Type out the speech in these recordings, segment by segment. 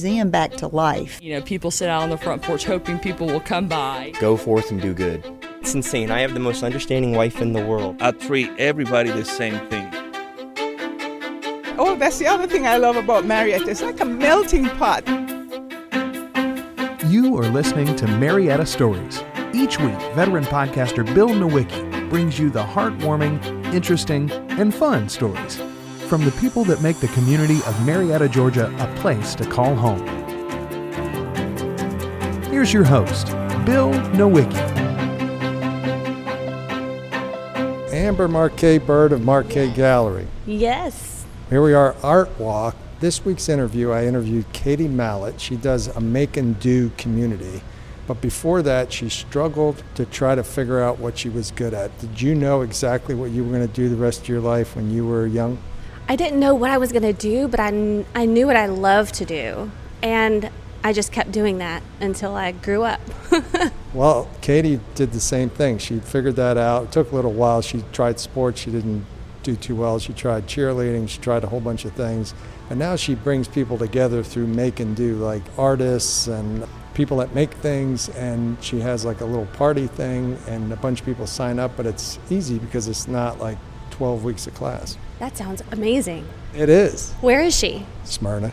museum back to life. You know, people sit out on the front porch hoping people will come by. Go forth and do good. It's insane. I have the most understanding wife in the world. I treat everybody the same thing. Oh, that's the other thing I love about Marietta. It's like a melting pot. You are listening to Marietta Stories. Each week, veteran podcaster Bill Nowicki brings you the heartwarming, interesting, and fun stories from the people that make the community of Marietta, Georgia, a place to call home. Here's your host, Bill Nowicki. Amber Marquet Bird of Marquet Gallery. Yes. Here we are, Art Walk. This week's interview, I interviewed Katie Mallett. She does a Make+Do community. But before that, she struggled to try to figure out what she was good at. Did you know exactly what you were going to do the rest of your life when you were young? I didn't know what I was going to do, but I knew what I loved to do. And I just kept doing that until I grew up. Well, Katie did the same thing. She figured that out. It took a little while. She tried sports. She didn't do too well. She tried cheerleading. She tried a whole bunch of things. And now she brings people together through Make+Do, like artists and people that make things. And she has like a little party thing, and a bunch of people sign up. But it's easy because it's not like 12 weeks of class. That sounds amazing. It is. Where is she? Smyrna.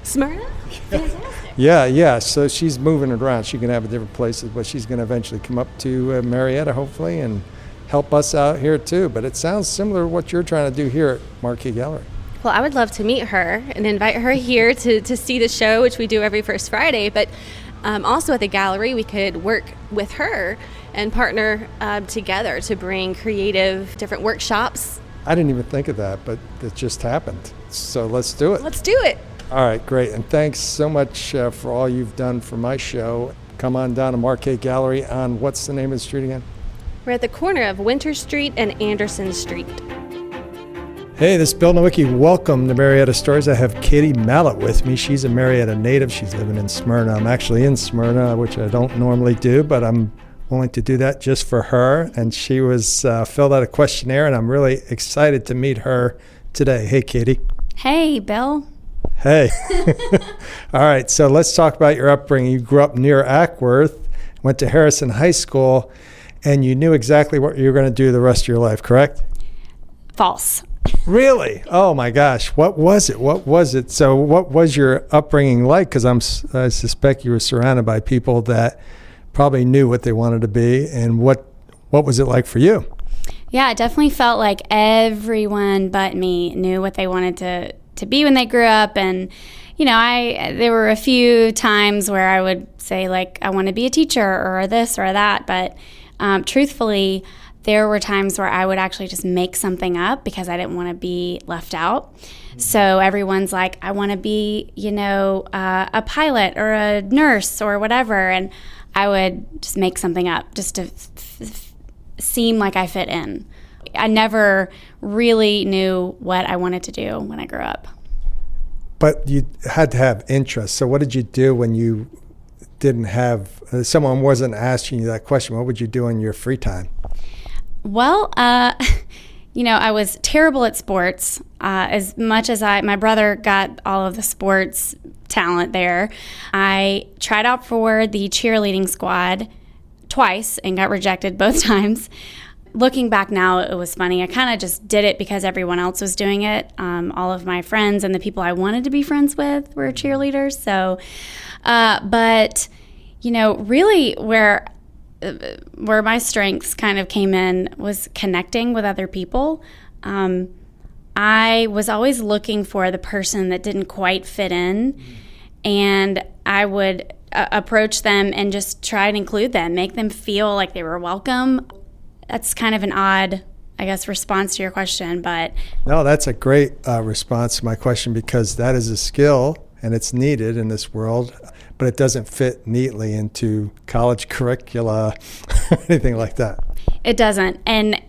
Smyrna? Fantastic. Yeah. So she's moving around. She can have it different places, but she's going to eventually come up to Marietta, hopefully, and help us out here too. But it sounds similar to what you're trying to do here at Marquet Gallery. Well, I would love to meet her and invite her here to see the show, which we do every first Friday. But also at the gallery, we could work with her and partner together to bring creative different workshops. I didn't even think of that, but it just happened. So let's do it. Let's do it. All right, great. And thanks so much for all you've done for my show. Come on down to Marquet Gallery on, what's the name of the street again? We're at the corner of Winter Street and Anderson Street. Hey, this is Bill Nowicki. Welcome to Marietta Stories. I have Katie Mallett with me. She's a Marietta native. She's living in Smyrna. I'm actually in Smyrna, which I don't normally do, but I'm willing to do that just for her. And she was filled out a questionnaire, and I'm really excited to meet her today. Hey, Katie. Hey, Bill. Hey. All right, so let's talk about your upbringing. You grew up near Ackworth, went to Harrison High School, and you knew exactly what you were going to do the rest of your life, correct? False. Really? Oh my gosh. What was it? So what was your upbringing like? Because I suspect you were surrounded by people that probably knew what they wanted to be. And what was it like for you? Yeah, it definitely felt like everyone but me knew what they wanted to be when they grew up. And, you know, there were a few times where I would say, like, I want to be a teacher or this or that. But truthfully, there were times where I would actually just make something up because I didn't want to be left out. So everyone's like, I want to be, a pilot or a nurse or whatever. And I would just make something up just to seem like I fit in. I never really knew what I wanted to do when I grew up. But you had to have interest. So what did you do when you didn't have, someone wasn't asking you that question? What would you do in your free time? Well, I was terrible at sports. As much as my brother got all of the sports talent there, I tried out for the cheerleading squad twice and got rejected both times. Looking back now, it was funny. I kind of just did it because everyone else was doing it. All of my friends and the people I wanted to be friends with were cheerleaders. So, really where my strengths kind of came in was connecting with other people. I was always looking for the person that didn't quite fit in, and I would approach them and just try to include them, make them feel like they were welcome. That's kind of an odd, I guess, response to your question, but... No, that's a great response to my question, because that is a skill and it's needed in this world, but it doesn't fit neatly into college curricula or anything like that. It doesn't. And,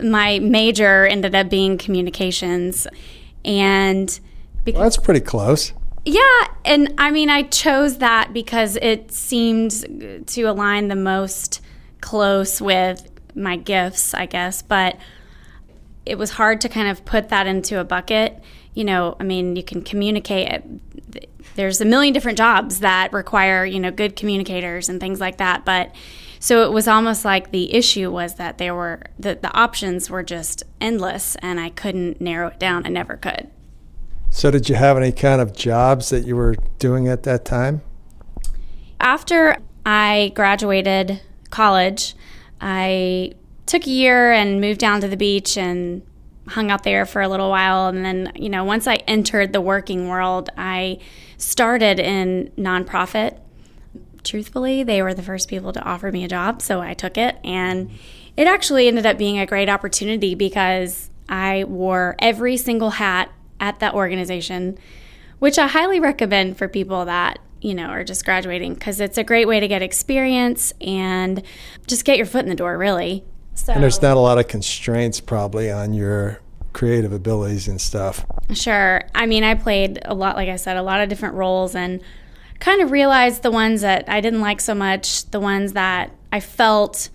my major ended up being communications, and... Well, that's pretty close. Yeah, and I chose that because it seemed to align the most close with my gifts, I guess, but it was hard to kind of put that into a bucket. I mean, you can communicate. There's a million different jobs that require, good communicators and things like that. But so it was almost like the issue was that the options were just endless, and I couldn't narrow it down. I never could. So did you have any kind of jobs that you were doing at that time? After I graduated college, I took a year and moved down to the beach and hung out there for a little while. And then, once I entered the working world, I started in nonprofit. Truthfully, they were the first people to offer me a job, so I took it. And it actually ended up being a great opportunity because I wore every single hat at that organization, which I highly recommend for people that, are just graduating, because it's a great way to get experience and just get your foot in the door, really. So, and there's not a lot of constraints probably on your creative abilities and stuff. Sure. I mean, I played a lot, like I said, a lot of different roles, and kind of realized the ones that I didn't like so much, the ones that I felt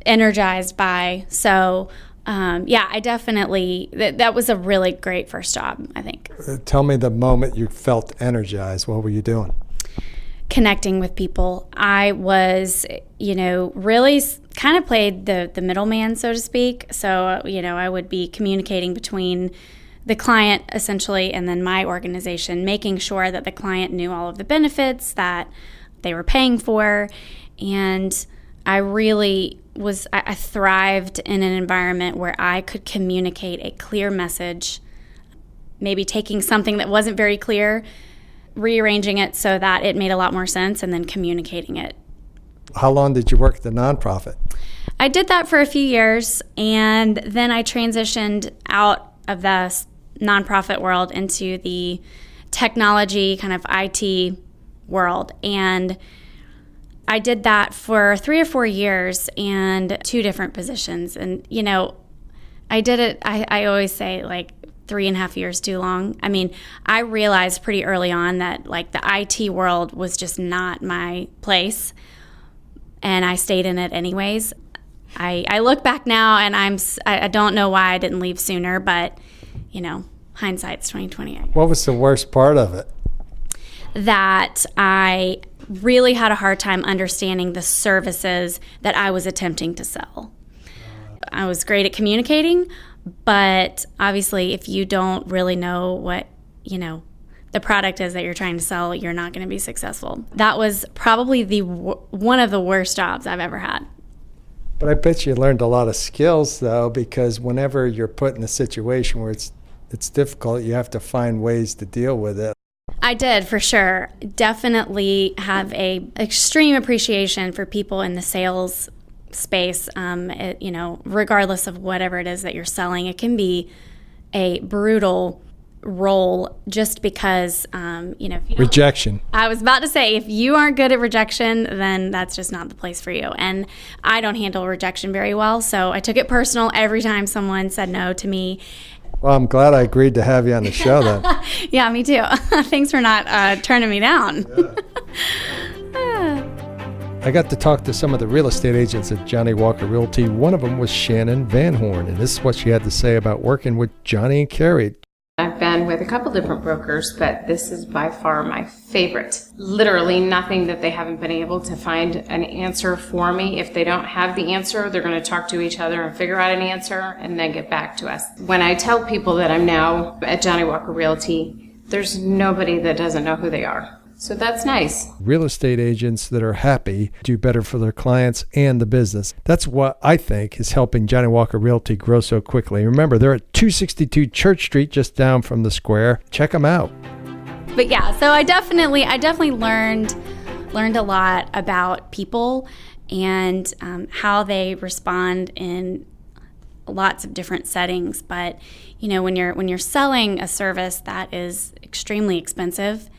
energized by. So, I definitely, that was a really great first job, I think. Tell me the moment you felt energized. What were you doing? Connecting with people. I was, really kind of played the middleman, so to speak. So, I would be communicating between the client, essentially, and then my organization, making sure that the client knew all of the benefits that they were paying for. And I really I thrived in an environment where I could communicate a clear message, maybe taking something that wasn't very clear, rearranging it so that it made a lot more sense, and then communicating it. How long did you work at the nonprofit? I did that for a few years, and then I transitioned out of the nonprofit world into the technology kind of IT world. And I did that for 3 or 4 years and 2 different positions. And, I did it, I always say, like, 3.5 years too long. I mean, I realized pretty early on that, like, the IT world was just not my place, and I stayed in it anyways. I look back now, and I don't know why I didn't leave sooner, but, hindsight's 20/20. What was the worst part of it? That I really had a hard time understanding the services that I was attempting to sell. I was great at communicating, but obviously if you don't really know what, the product is that you're trying to sell, you're not going to be successful. That was probably one of the worst jobs I've ever had. But I bet you learned a lot of skills, though, because whenever you're put in a situation where it's difficult, you have to find ways to deal with it. I did, for sure. Definitely have a extreme appreciation for people in the sales space. Regardless of whatever it is that you're selling, it can be a brutal role just because, if you don't, rejection. I was about to say, if you aren't good at rejection, then that's just not the place for you. And I don't handle rejection very well, so I took it personal every time someone said no to me. Well, I'm glad I agreed to have you on the show then. Yeah, me too. Thanks for not turning me down. I got to talk to some of the real estate agents at Johnny Walker Realty. One of them was Shannon Van Horn, and this is what she had to say about working with Johnny and Carrie. I've been with a couple different brokers, but this is by far my favorite. Literally nothing that they haven't been able to find an answer for me. If they don't have the answer, they're going to talk to each other and figure out an answer and then get back to us. When I tell people that I'm now at Johnny Walker Realty, there's nobody that doesn't know who they are. So that's nice. Real estate agents that are happy do better for their clients and the business. That's what I think is helping Johnny Walker Realty grow so quickly. Remember, they're at 262 Church Street, just down from the square. Check them out. But yeah, so I definitely learned a lot about people and how they respond in lots of different settings. But when you're selling a service that is extremely expensive,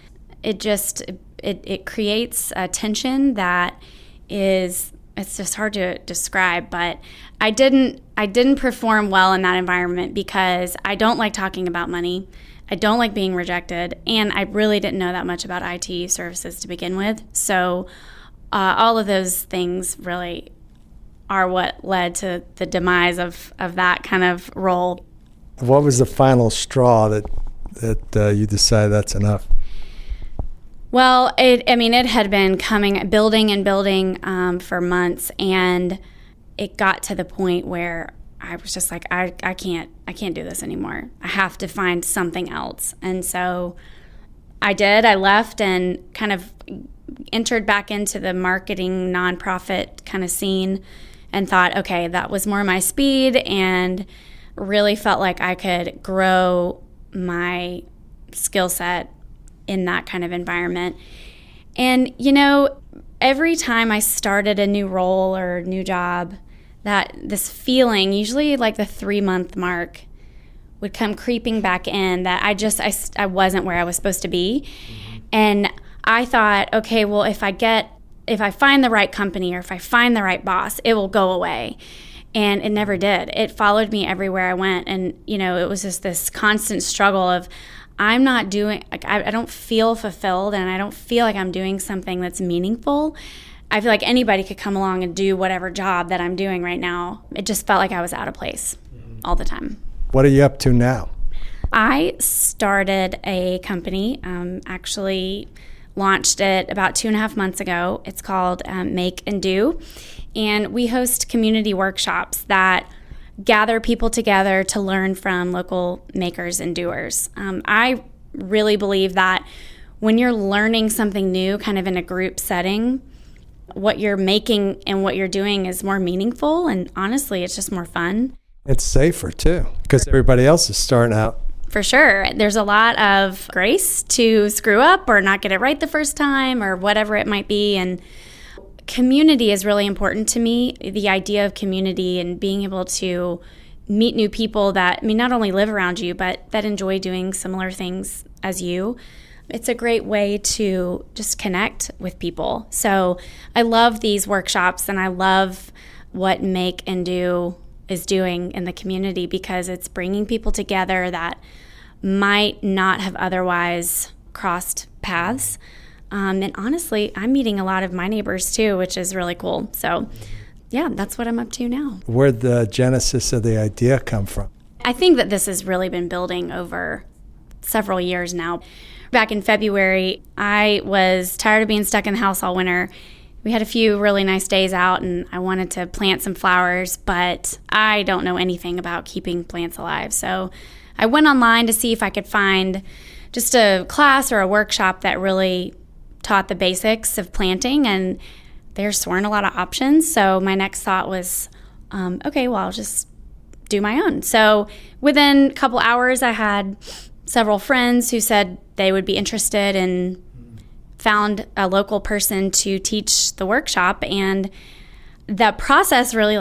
it creates a tension that it's just hard to describe. But I didn't perform well in that environment because I don't like talking about money. I don't like being rejected, and I really didn't know that much about IT services to begin with. So all of those things really are what led to the demise of that kind of role. What was the final straw that that you decided that's enough? Well, it had been building and building for months, and it got to the point where I was just like, I can't do this anymore. I have to find something else. And so I did. I left and kind of entered back into the marketing nonprofit kind of scene and thought, okay, that was more my speed, and really felt like I could grow my skill set in that kind of environment. And, every time I started a new role or a new job, that this feeling, usually like the 3-month mark, would come creeping back in that I wasn't where I was supposed to be. And I thought, okay, well, if I find the right company or if I find the right boss, it will go away. And it never did. It followed me everywhere I went. And, it was just this constant struggle of, I don't feel fulfilled, and I don't feel like I'm doing something that's meaningful. I feel like anybody could come along and do whatever job that I'm doing right now. It just felt like I was out of place all the time. What are you up to now? I started a company, actually launched it about 2.5 months ago. It's called Make+Do, and we host community workshops that gather people together to learn from local makers and doers. I really believe that when you're learning something new kind of in a group setting, what you're making and what you're doing is more meaningful, and honestly, it's just more fun. It's safer too, because everybody else is starting out. For sure. There's a lot of grace to screw up or not get it right the first time or whatever it might be, and community is really important to me. The idea of community and being able to meet new people that not only live around you, but that enjoy doing similar things as you. It's a great way to just connect with people. So I love these workshops, and I love what Make+Do is doing in the community, because it's bringing people together that might not have otherwise crossed paths. And honestly, I'm meeting a lot of my neighbors too, which is really cool. So yeah, that's what I'm up to now. Where'd the genesis of the idea come from? I think that this has really been building over several years now. Back in February, I was tired of being stuck in the house all winter. We had a few really nice days out, and I wanted to plant some flowers, but I don't know anything about keeping plants alive. So I went online to see if I could find just a class or a workshop that really taught the basics of planting, and there's weren't a lot of options. So my next thought was, okay, well, I'll just do my own. So within a couple hours, I had several friends who said they would be interested, and found a local person to teach the workshop. And that process really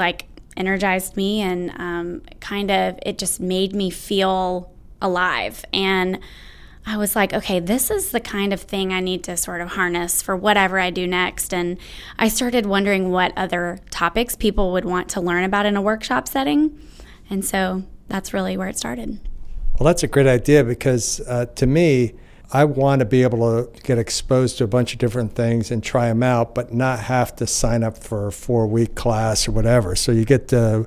energized me, and it just made me feel alive. And I was like, okay, this is the kind of thing I need to sort of harness for whatever I do next. And I started wondering what other topics people would want to learn about in a workshop setting. And so that's really where it started. Well, that's a great idea, because to me, I want to be able to get exposed to a bunch of different things and try them out, but not have to sign up for a 4-week class or whatever. So you get to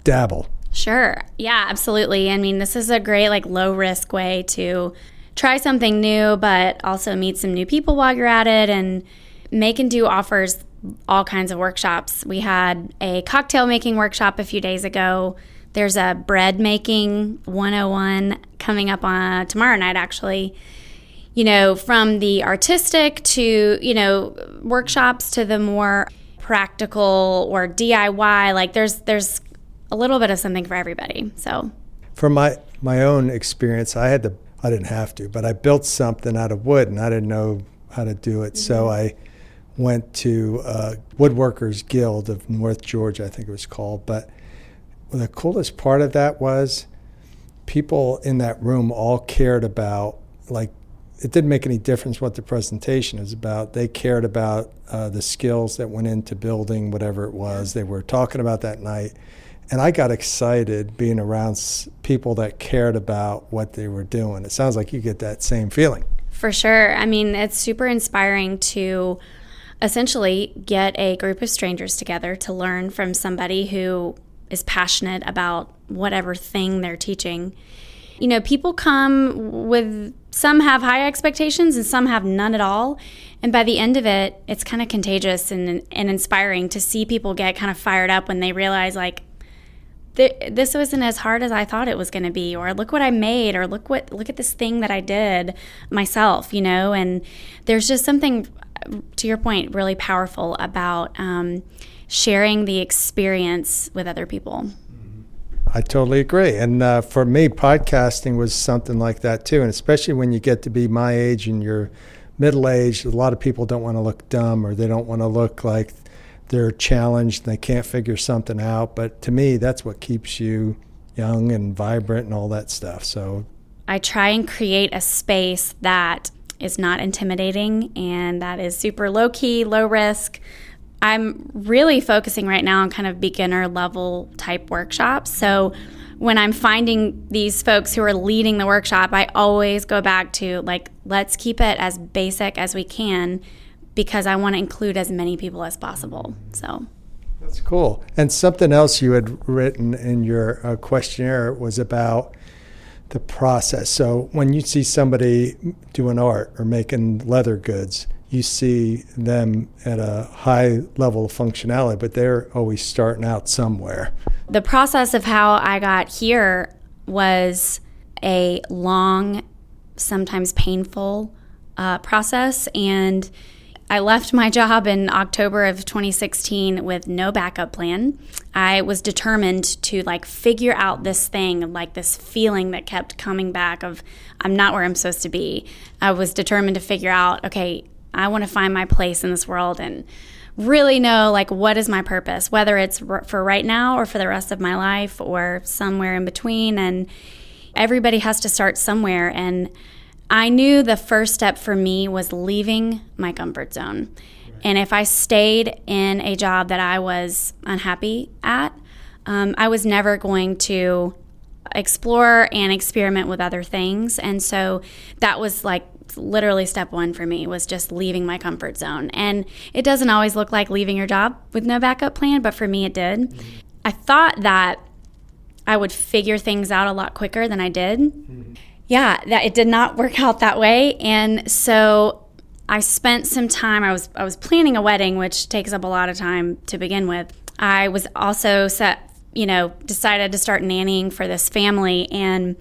dabble. Sure. Yeah, absolutely. This is a great low-risk way to try something new, but also meet some new people while you're at it. And Make+Do offers all kinds of workshops. We had a cocktail making workshop a few days ago. There's a bread making 101 coming up on tomorrow night, actually. From the artistic to, workshops to the more practical or DIY, there's a little bit of something for everybody. So from my own experience, I didn't have to, but I built something out of wood, and I didn't know how to do it. Mm-hmm. So I went to Woodworkers Guild of North Georgia, I think it was called. But the coolest part of that was people in that room all cared about, it didn't make any difference what the presentation is about. They cared about the skills that went into building whatever it was they were talking about that night. And I got excited being around people that cared about what they were doing. It sounds like you get that same feeling. For sure. It's super inspiring to essentially get a group of strangers together to learn from somebody who is passionate about whatever thing they're teaching. People come with, some have high expectations and some have none at all. And by the end of it, it's kind of contagious and inspiring to see people get kind of fired up when they realize, like, this wasn't as hard as I thought it was going to be, or look what I made, or look at this thing that I did myself, and there's just something, to your point, really powerful about sharing the experience with other people. I totally agree. And for me, podcasting was something like that too. And especially when you get to be my age and you're middle-aged, a lot of people don't want to look dumb, or they don't want to look like they're challenged and they can't figure something out. But to me, that's what keeps you young and vibrant and all that stuff. So I try and create a space that is not intimidating and that is super low-key, low-risk. I'm really focusing right now on kind of beginner level type workshops. So when I'm finding these folks who are leading the workshop, I always go back to, like, let's keep it as basic as we can, because I want to include as many people as possible. So that's cool. And something else you had written in your questionnaire was about the process. So when you see somebody doing art or making leather goods, you see them at a high level of functionality, but they're always starting out somewhere. The process of how I got here was a long, sometimes painful process. And I left my job in October of 2016 with no backup plan. I was determined to, like, figure out this thing, like this feeling that kept coming back of I'm not where I'm supposed to be. I was determined to figure out, okay, I want to find my place in this world and really know, like, what is my purpose, whether it's for right now or for the rest of my life or somewhere in between. And everybody has to start somewhere. And I knew the first step for me was leaving my comfort zone. And if I stayed in a job that I was unhappy at, I was never going to explore and experiment with other things. And so that was, like, literally step one for me, was just leaving my comfort zone. And it doesn't always look like leaving your job with no backup plan, but for me it did. Mm-hmm. I thought that I would figure things out a lot quicker than I did. Mm-hmm. Yeah, that it did not work out that way. And so I spent some time, I was planning a wedding, which takes up a lot of time to begin with. I was also decided to start nannying for this family. And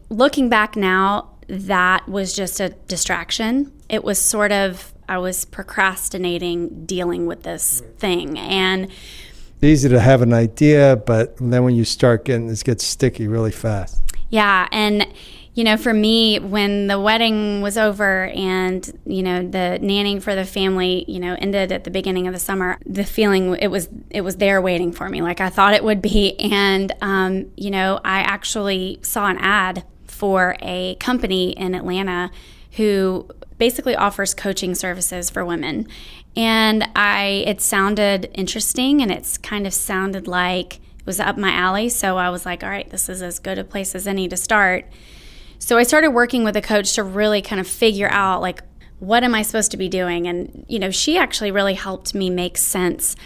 looking back now, that was just a distraction. It was sort of, I was procrastinating dealing with this thing. And it's easy to have an idea, but then when you start getting, it gets sticky really fast. Yeah, and for me, when the wedding was over and, the nannying for the family, ended at the beginning of the summer, the feeling, it was there waiting for me, like I thought it would be. And, I actually saw an ad for a company in Atlanta who basically offers coaching services for women. And it sounded interesting, and it's kind of sounded like it was up my alley. So I was like, all right, this is as good a place as any to start. So I started working with a coach to really kind of figure out, like, what am I supposed to be doing? And, she actually really helped me make sense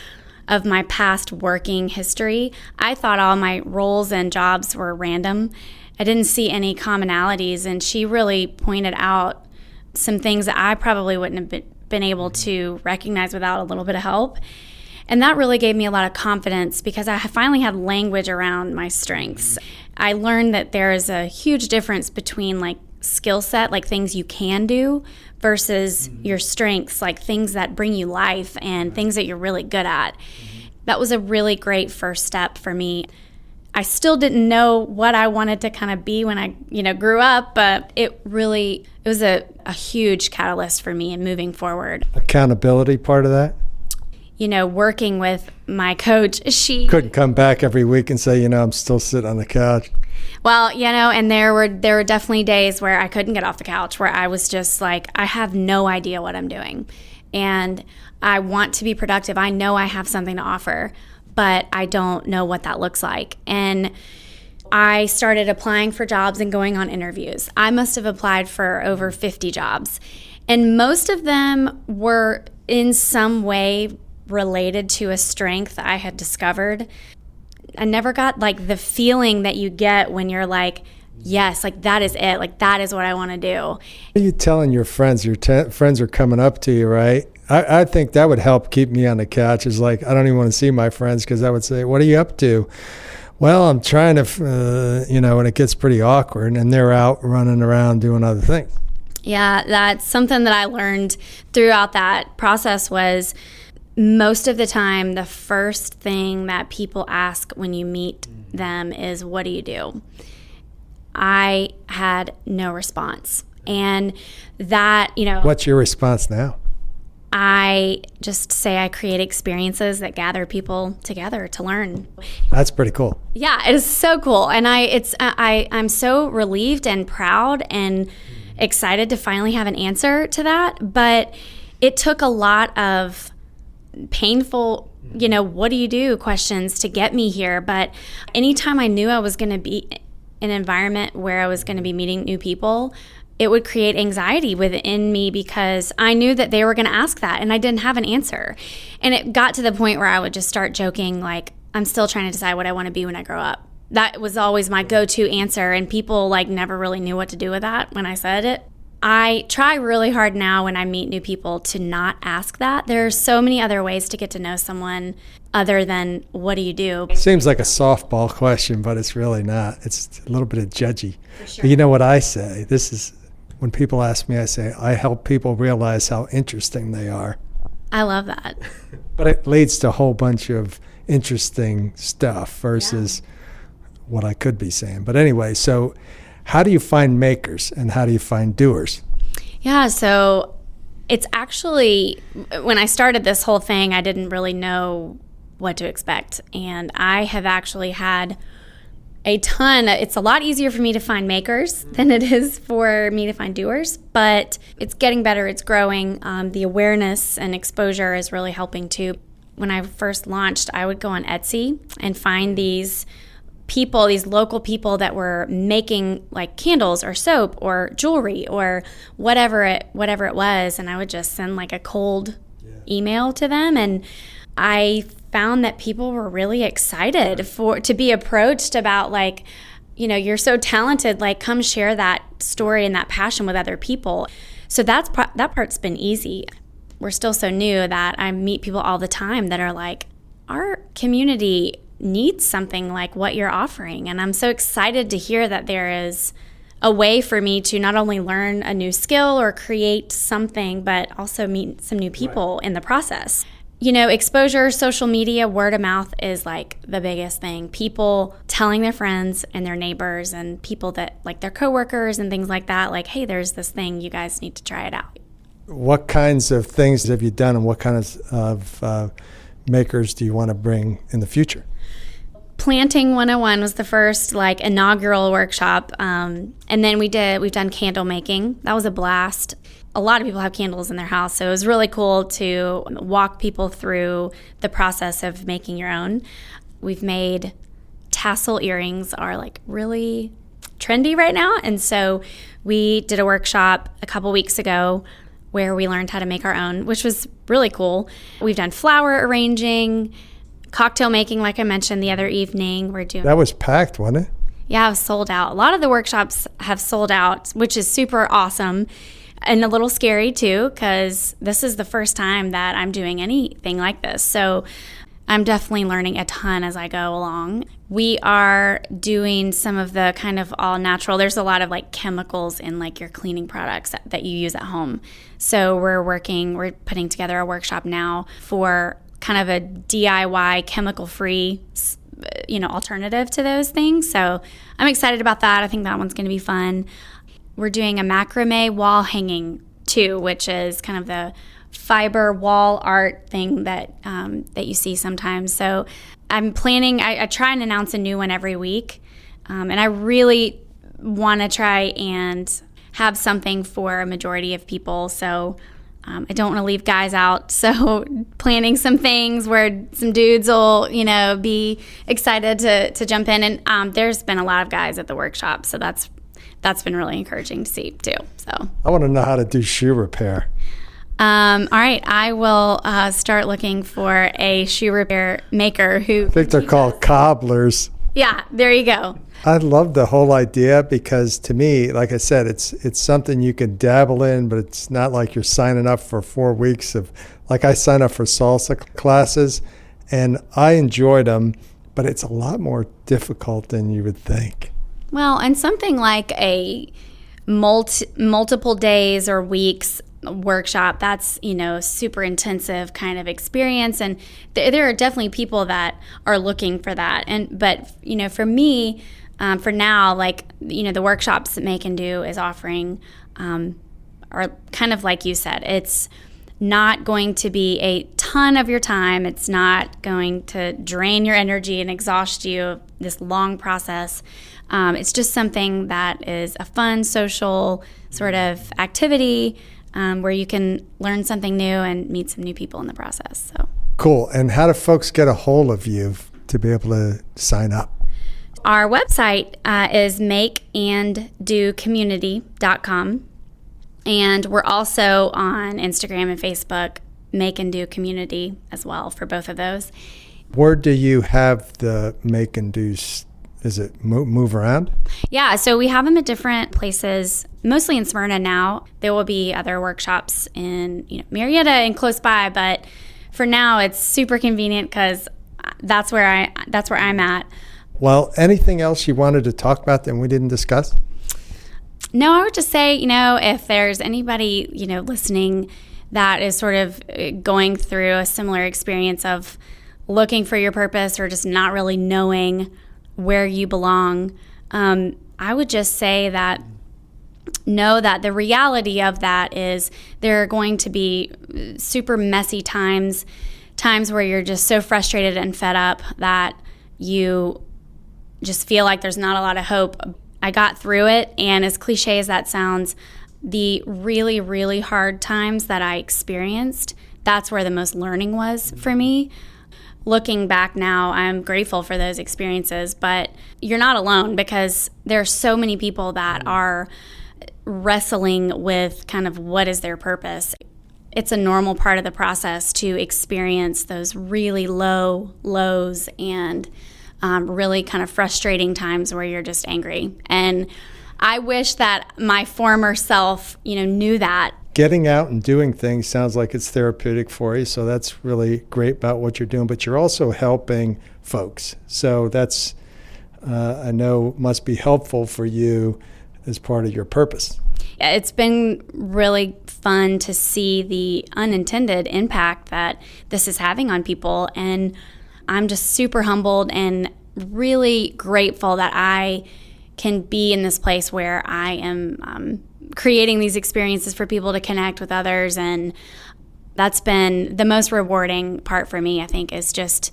of my past working history. I thought all my roles and jobs were random. I didn't see any commonalities, and she really pointed out some things that I probably wouldn't have been able to recognize without a little bit of help. And that really gave me a lot of confidence, because I finally had language around my strengths. I learned that there is a huge difference between, like, skill set, like things you can do, versus your strengths, like things that bring you life and things that you're really good at. That was a really great first step for me. I still didn't know what I wanted to kind of be when I, grew up, but it was a huge catalyst for me in moving forward. Accountability part of that? Working with my coach, she couldn't come back every week and say, I'm still sitting on the couch. Well, and there were definitely days where I couldn't get off the couch, where I was just like, I have no idea what I'm doing. And I want to be productive. I know I have something to offer, but I don't know what that looks like. And I started applying for jobs and going on interviews. I must have applied for over 50 jobs. And most of them were in some way related to a strength I had discovered. I never got, like, the feeling that you get when you're like yes, like that is it. Like that is what I want to do. What are you telling your friends? Your friends are coming up to you, right? I think that would help keep me on the couch. Is like, I don't even want to see my friends because I would say, what are you up to? Well, I'm trying to, and it gets pretty awkward, and they're out running around doing other things. Yeah, that's something that I learned throughout that process was most of the time, the first thing that people ask when you meet them is, what do you do? I had no response. And that, What's your response now? I just say I create experiences that gather people together to learn. That's pretty cool. Yeah, it is so cool. And I'm so relieved and proud and excited to finally have an answer to that. But it took a lot of painful, what do you do questions to get me here. But anytime I knew I was going to be in an environment where I was going to be meeting new people, it would create anxiety within me because I knew that they were going to ask that and I didn't have an answer. And it got to the point where I would just start joking, like, I'm still trying to decide what I want to be when I grow up. That was always my go-to answer, and people never really knew what to do with that when I said it. I try really hard now when I meet new people to not ask that. There are so many other ways to get to know someone other than what do you do? Seems like a softball question, but it's really not. It's a little bit of judgy. For sure. But you know what I say? When people ask me, I say, I help people realize how interesting they are. I love that. But it leads to a whole bunch of interesting stuff versus what I could be saying. But anyway, so how do you find makers and how do you find doers? Yeah, so it's actually, when I started this whole thing, I didn't really know what to expect. And I have actually had it's a lot easier for me to find makers than it is for me to find doers, but it's getting better, it's growing. The awareness and exposure is really helping too. When I first launched, I would go on Etsy and find these people, these local people that were making like candles or soap or jewelry or whatever it was, and I would just send like a cold email to them, and I found that people were really excited to be approached about you're so talented, come share that story and that passion with other people. So that part's been easy. We're still so new that I meet people all the time that are like, our community needs something like what you're offering. And I'm so excited to hear that there is a way for me to not only learn a new skill or create something, but also meet some new people in the process. Exposure, social media, word of mouth is the biggest thing. People telling their friends and their neighbors and people that their coworkers and things like that, hey, there's this thing, you guys need to try it out. What kinds of things have you done and what kinds of makers do you want to bring in the future? Planting 101 was the first inaugural workshop. And then we've done candle making. That was a blast. A lot of people have candles in their house, so it was really cool to walk people through the process of making your own. We've made tassel earrings are really trendy right now, and so we did a workshop a couple weeks ago where we learned how to make our own, which was really cool. We've done flower arranging, cocktail making, like I mentioned the other evening. That was packed, wasn't it? Yeah, it was sold out. A lot of the workshops have sold out, which is super awesome. And a little scary too, because this is the first time that I'm doing anything like this. So I'm definitely learning a ton as I go along. We are doing some of the kind of all natural. There's a lot of chemicals in your cleaning products that you use at home. So we're putting together a workshop now for kind of a DIY chemical-free alternative to those things. So I'm excited about that. I think that one's going to be fun. We're doing a macrame wall hanging too, which is kind of the fiber wall art thing that you see sometimes. So I'm planning, I try and announce a new one every week. And I really want to try and have something for a majority of people. So I don't want to leave guys out. So planning some things where some dudes will, be excited to jump in. And there's been a lot of guys at the workshop. So that's been really encouraging to see too. So I want to know how to do shoe repair. All right, I will start looking for a shoe repair maker who. I think they're called cobblers. Yeah, there you go. I love the whole idea because to me, like I said, it's something you can dabble in, but it's not like you're signing up for 4 weeks of, like I signed up for salsa classes and I enjoyed them, but it's a lot more difficult than you would think. Well, and something like a multiple days or weeks workshop, that's, super intensive kind of experience. And there are definitely people that are looking for that. But for me, for now, the workshops that Make+Do is offering are kind of like you said, it's not going to be a ton of your time. It's not going to drain your energy and exhaust you, this long process. It's just something that is a fun, social sort of activity where you can learn something new and meet some new people in the process. So cool. And how do folks get a hold of you to be able to sign up? Our website is makeandocommunity.com. And we're also on Instagram and Facebook, Make+Do Community as well for both of those. Where do you have the Make+Do? Is it move around? Yeah, so we have them at different places, mostly in Smyrna now. There will be other workshops in Marietta and close by, but for now it's super convenient because that's where I'm at. Well, anything else you wanted to talk about that we didn't discuss? No, I would just say, if there's anybody, listening that is sort of going through a similar experience of looking for your purpose or just not really knowing where you belong, I would just say that know that the reality of that is there are going to be super messy times where you're just so frustrated and fed up that you just feel like there's not a lot of hope. I got through it, and as cliche as that sounds, the really, really hard times that I experienced, that's where the most learning was for me. Looking back now, I'm grateful for those experiences, but you're not alone because there are so many people that are wrestling with kind of what is their purpose. It's a normal part of the process to experience those really low lows and really kind of frustrating times where you're just angry. And I wish that my former self, knew that. Getting out and doing things sounds like it's therapeutic for you, so that's really great about what you're doing, but you're also helping folks. So that's, I know, must be helpful for you as part of your purpose. It's been really fun to see the unintended impact that this is having on people, and I'm just super humbled and really grateful that I can be in this place where I am creating these experiences for people to connect with others. And that's been the most rewarding part for me, I think, is just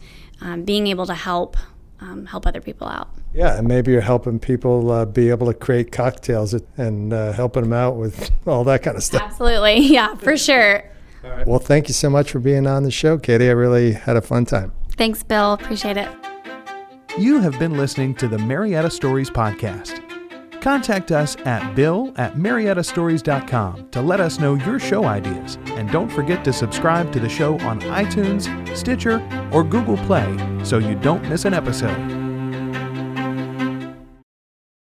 being able to help other people out. Yeah, and maybe you're helping people be able to create cocktails and helping them out with all that kind of stuff. Absolutely. Yeah, for sure. All right. Well, thank you so much for being on the show, Katie. I really had a fun time. Thanks, Bill. Appreciate it. You have been listening to the Marietta Stories podcast. Contact us at bill@mariettastories.com to let us know your show ideas. And don't forget to subscribe to the show on iTunes, Stitcher, or Google Play so you don't miss an episode.